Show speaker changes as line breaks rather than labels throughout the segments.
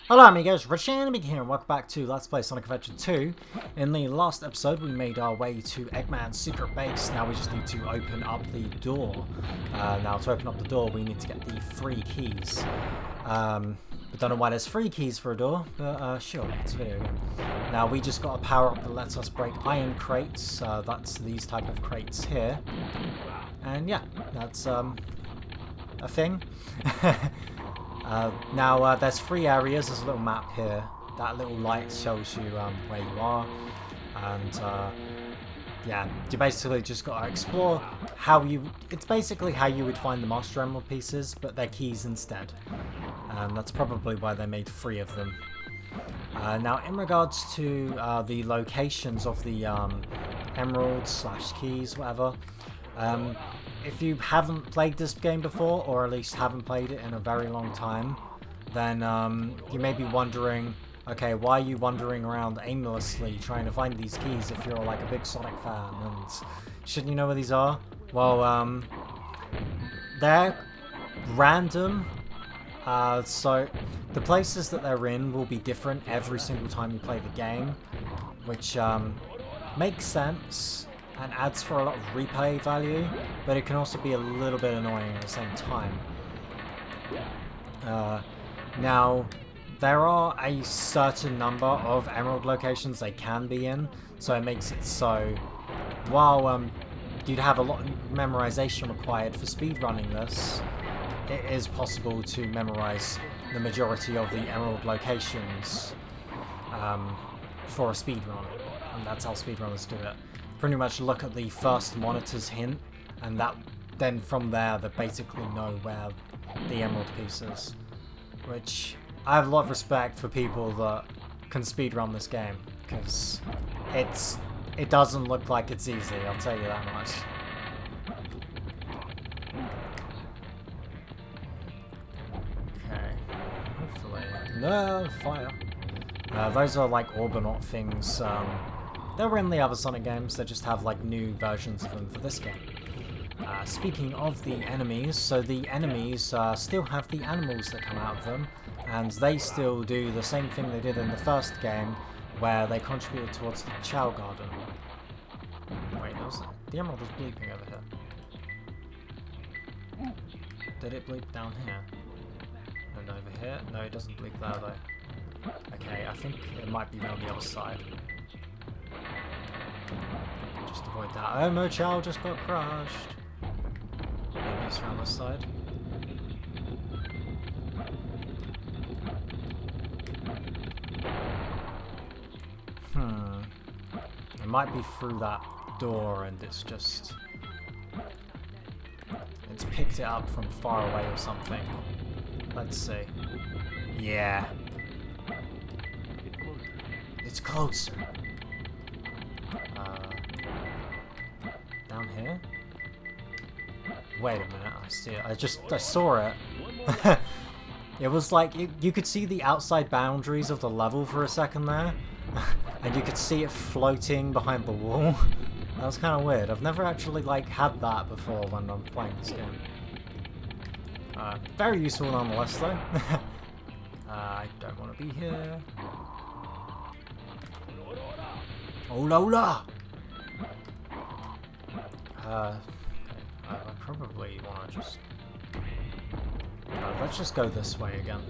Hello amigos, RadiShineAmigo here and welcome back to Let's Play Sonic Adventure 2. In the last episode we made our way to Eggman's secret base. Now we just need to open up the door. Now to open up the door we need to get the 3 keys. We don't know why there's 3 keys for a door, but sure, it's a video game. Now we just got a power up that lets us break iron crates. That's these type of crates here. And yeah, that's a thing. Now there's 3 areas. There's a little map here. That little light shows you where you are, and yeah, you basically just got to explore how you. It's basically how you would find the Master Emerald pieces, but they're keys instead. And that's probably why they made 3 of them. Now, in regards to the locations of the emeralds / keys, whatever. If you haven't played this game before, or at least haven't played it in a very long time, then you may be wondering, okay, why are you wandering around aimlessly trying to find these keys if you're like a big Sonic fan, and shouldn't you know where these are? Well, they're random, so the places that they're in will be different every single time you play the game, which makes sense and adds for a lot of replay value, but it can also be a little bit annoying at the same time. Now, there are a certain number of emerald locations they can be in, so it makes it so while you'd have a lot of memorization required for speedrunning this, it is possible to memorize the majority of the emerald locations for a speedrun, and that's how speedrunners do it. Pretty much look at the first monitor's hint, and then from there they basically know where the emerald piece is. Which I have a lot of respect for people that can speedrun this game, because it doesn't look like it's easy, I'll tell you that much. Okay, hopefully. No, fire. Those are like Orbonaut things. They were in the other Sonic games, they just have like new versions of them for this game. Speaking of the enemies, so the enemies still have the animals that come out of them, and they still do the same thing they did in the first game, where they contributed towards the Chow Garden. Wait, the emerald was bleeping over here. Did it bleep down here? And over here? No, it doesn't bleep there though. Okay, I think it might be around the other side. Just avoid that. Oh, Mochow just got crushed. Maybe it's around this side. It might be through that door and it's picked it up from far away or something. Let's see. Yeah. It's closer. Down here? Wait a minute, I see it. I saw it. It was like, you could see the outside boundaries of the level for a second there. And you could see it floating behind the wall. That was kind of weird. I've never actually like had that before when I'm playing this game. Very useful nonetheless though. I don't want to be here. Oh Lola! Okay. I probably want to just... let's just go this way again.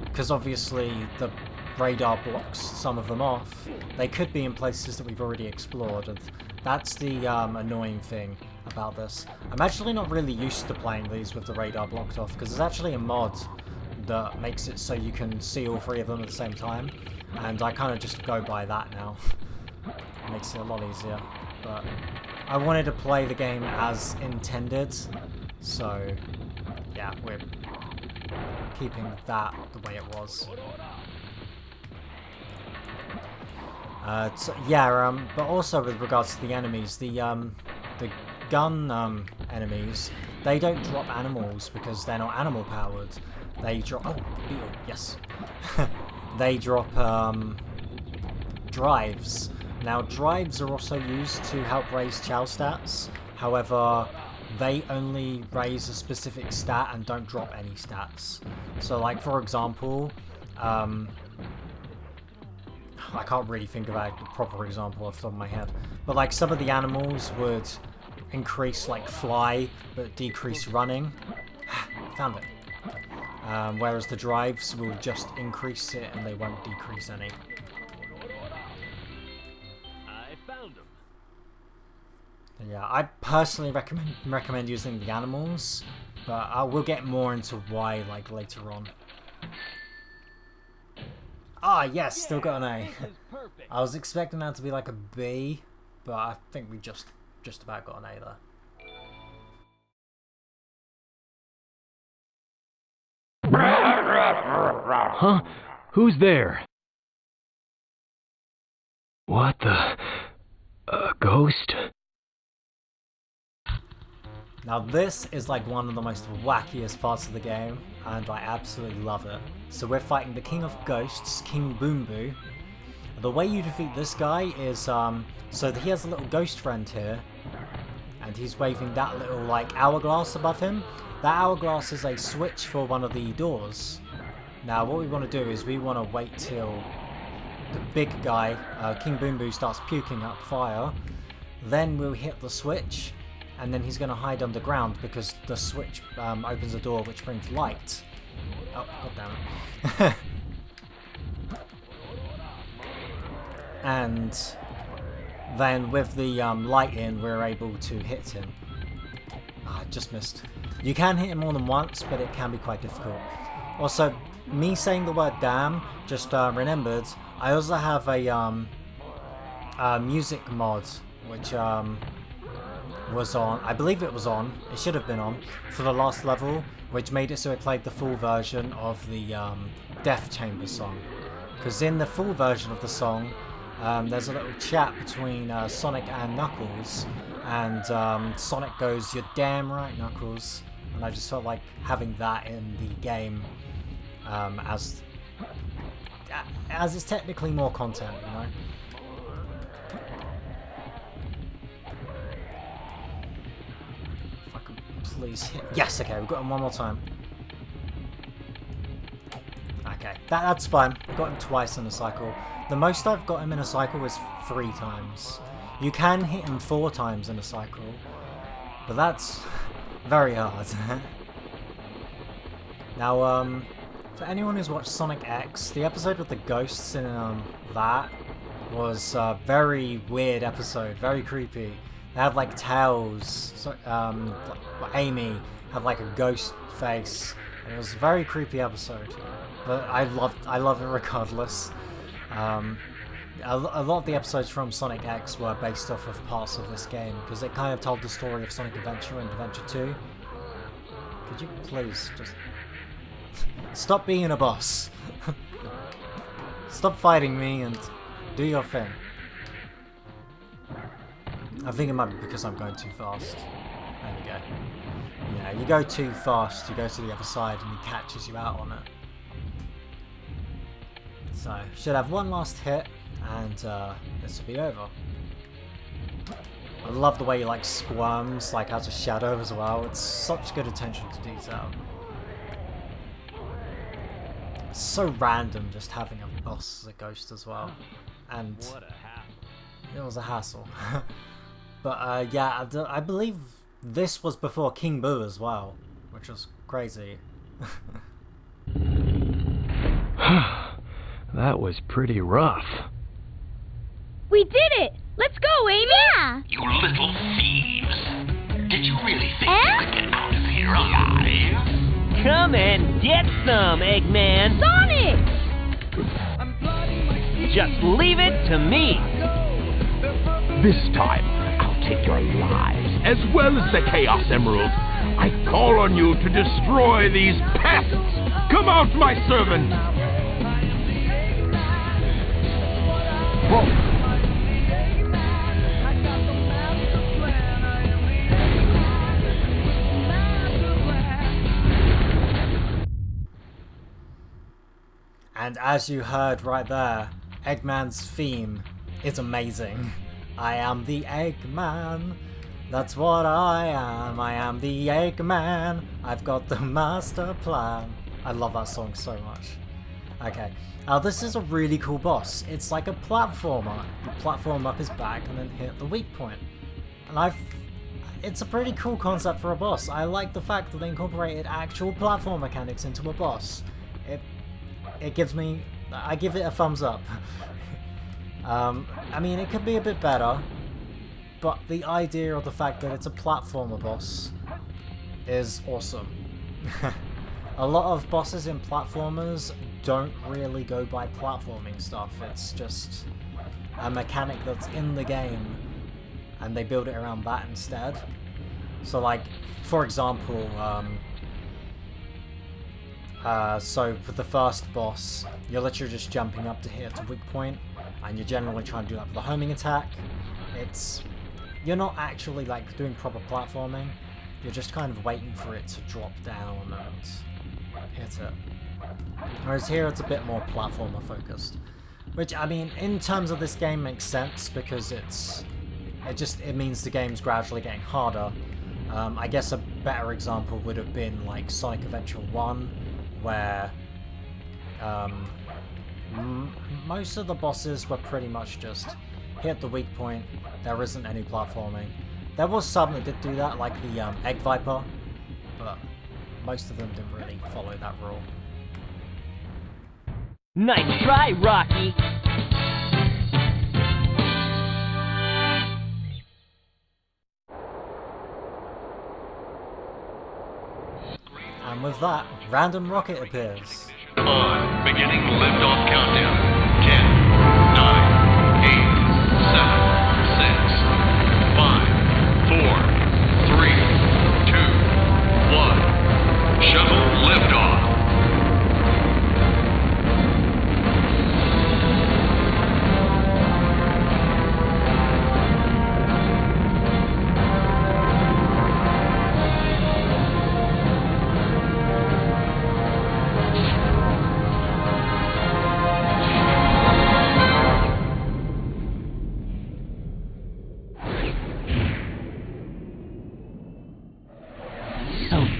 Because obviously the radar blocks some of them off. They could be in places that we've already explored, and that's the annoying thing about this. I'm actually not really used to playing these with the radar blocked off, because there's actually a mod that makes it so you can see all 3 of them at the same time, and I kind of just go by that now. It makes it a lot easier, but I wanted to play the game as intended, so yeah, we're keeping that the way it was. So, yeah, but also with regards to the enemies, the gun enemies, they don't drop animals because they're not animal powered. They drop... oh, beetle, yes. They drop drives. Now, drives are also used to help raise Chow stats. However, they only raise a specific stat and don't drop any stats. So, like, for example, I can't really think of a proper example off the top of my head, but like some of the animals would increase like fly but decrease running. Found it. Whereas the drives will just increase it and they won't decrease any.
I found them.
Yeah, I personally recommend using the animals, but I will get more into why like later on. Ah, yes, still got an A. I was expecting that to be like a B, but I think we just about got an A there.
Huh? Who's there? What the? A ghost?
Now this is like one of the most wackiest parts of the game, and I absolutely love it. So we're fighting the King of Ghosts, King Boom Boo. The way you defeat this guy is, so he has a little ghost friend here, and he's waving that little like hourglass above him. That hourglass is a switch for one of the doors. Now what we want to do is we want to wait till the big guy, King Boom Boo, starts puking up fire. Then we'll hit the switch, and then he's going to hide underground because the switch opens a door which brings light. Oh, god damn it. And then with the light in, we're able to hit him. Ah, I just missed. You can hit him more than once, but it can be quite difficult. Also, me saying the word damn, just remembered, I also have a music mod, which was on, I believe it was on, it should have been on, for the last level, which made it so it played the full version of the Death Chamber song. Because in the full version of the song, there's a little chat between Sonic and Knuckles, and Sonic goes, "You're damn right, Knuckles," and I just felt like having that in the game as it's technically more content, you know? If I could please hit... Yes, okay, we've got him one more time. Okay, that's fine. Got him twice in a cycle. The most I've got him in a cycle is 3 times. You can hit him 4 times in a cycle, but that's very hard. Now, for anyone who's watched Sonic X, the episode with the ghosts in that was a very weird episode, very creepy. They had like tails, so, Amy had like a ghost face, and it was a very creepy episode. But I love it regardless. A lot of the episodes from Sonic X were based off of parts of this game, because it kind of told the story of Sonic Adventure and Adventure 2. Could you please just... Stop being a boss. Stop fighting me and do your thing. I think it might be because I'm going too fast. There we go. Yeah, you go too fast, you go to the other side and he catches you out on it. So, should have one last hit, and this will be over. I love the way he like squirms, like has a shadow as well. It's such good attention to detail. It's so random just having a boss as a ghost as well. And it was a hassle. But yeah, I believe this was before King Boo as well, which was crazy.
That was pretty rough.
We did it! Let's go, Amy! Yeah!
You little thieves! Did you really think you could get out of here alive?
Come and get some, Eggman!
Sonic!
Just leave it to me!
This time, I'll take your lives as well as the Chaos Emerald. I call on you to destroy these pests! Come out, my servant! Whoa.
And as you heard right there, Eggman's theme is amazing. I am the Eggman. That's what I am. I am the Eggman. I've got the master plan. I love that song so much. Okay. This is a really cool boss. It's like a platformer. You platform up his back and then hit the weak point. And it's a pretty cool concept for a boss. I like the fact that they incorporated actual platform mechanics into a boss. It gives me... I give it a thumbs up. I mean, it could be a bit better, but the idea of the fact that it's a platformer boss is awesome. A lot of bosses in platformers don't really go by platforming stuff. It's just a mechanic that's in the game, and they build it around that instead. So, like, for example, so for the first boss, you're literally just jumping up to hit a weak point, and you're generally trying to do that with a homing attack. You're not actually like doing proper platforming. You're just kind of waiting for it to drop down and hit it. Whereas here it's a bit more platformer focused, which I mean, in terms of this game, makes sense because it means the game's gradually getting harder. I guess a better example would have been like Sonic Adventure 1, where most of the bosses were pretty much just hit the weak point. There isn't any platforming. There was some that did do that, like the Egg Viper, but most of them didn't really follow that rule.
Nice try, Rocky.
And with that, random rocket appears.
On beginning liftoff countdown. 10, 9, 8, 7, 6, 5, 4, 3, 2, 1. Shuttle liftoff.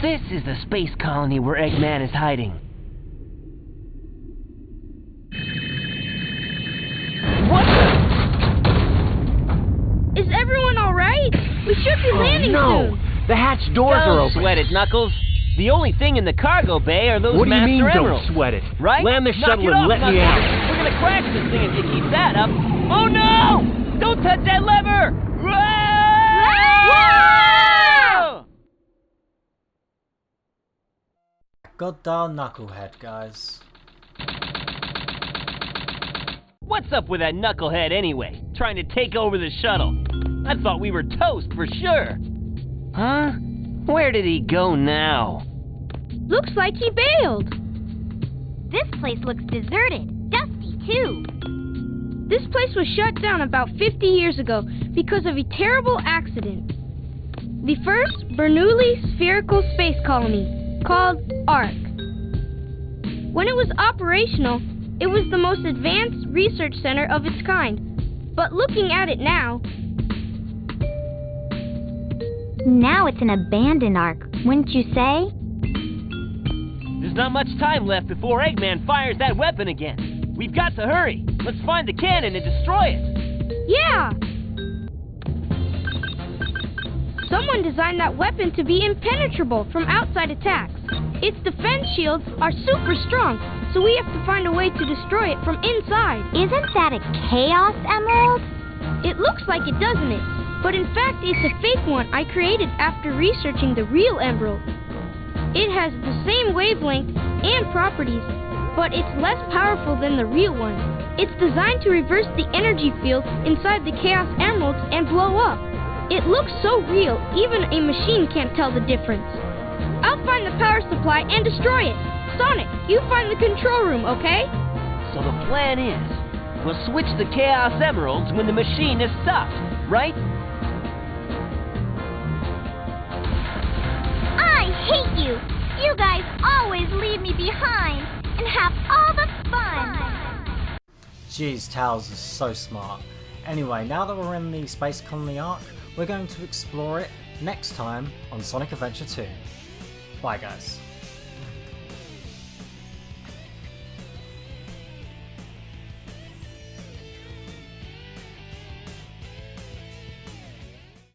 This is the space colony where Eggman is hiding. What the?
Is everyone alright? We should be landing soon.
The hatch doors are open. Don't sweat it, Knuckles. The only thing in the cargo bay are those
What do you
master
mean,
emeralds.
don't sweat it?
Right?
Land the
Knock
shuttle
it
and
off,
let me
Knuckles.
out.
We're gonna crash this thing if you keep that up. Oh no! Don't touch that lever! Whoa!
Goddamn knucklehead, guys.
What's up with that knucklehead anyway? Trying to take over the shuttle. I thought we were toast for sure. Huh? Where did he go now?
Looks like he bailed.
This place looks deserted, dusty too.
This place was shut down about 50 years ago because of a terrible accident. The first Bernoulli spherical space colony, called ARC. When it was operational, it was the most advanced research center of its kind. But looking at it now...
Now it's an abandoned ARC, wouldn't you say?
There's not much time left before Eggman fires that weapon again. We've got to hurry. Let's find the cannon and destroy it.
Yeah! Someone designed that weapon to be impenetrable from outside attacks. Its defense shields are super strong, so we have to find a way to destroy it from inside.
Isn't that a Chaos Emerald?
It looks like it, doesn't it? But in fact, it's a fake one I created after researching the real emerald. It has the same wavelength and properties, but it's less powerful than the real one. It's designed to reverse the energy field inside the Chaos Emeralds and blow up. It looks so real, even a machine can't tell the difference. I'll find the power supply and destroy it. Sonic, you find the control room, okay?
So the plan is, we'll switch the Chaos Emeralds when the machine is stopped, right?
I hate you! You guys always leave me behind and have all the fun!
Jeez, Tails is so smart. Anyway, now that we're in the Space Colony arc, we're going to explore it next time on Sonic Adventure 2. Bye guys.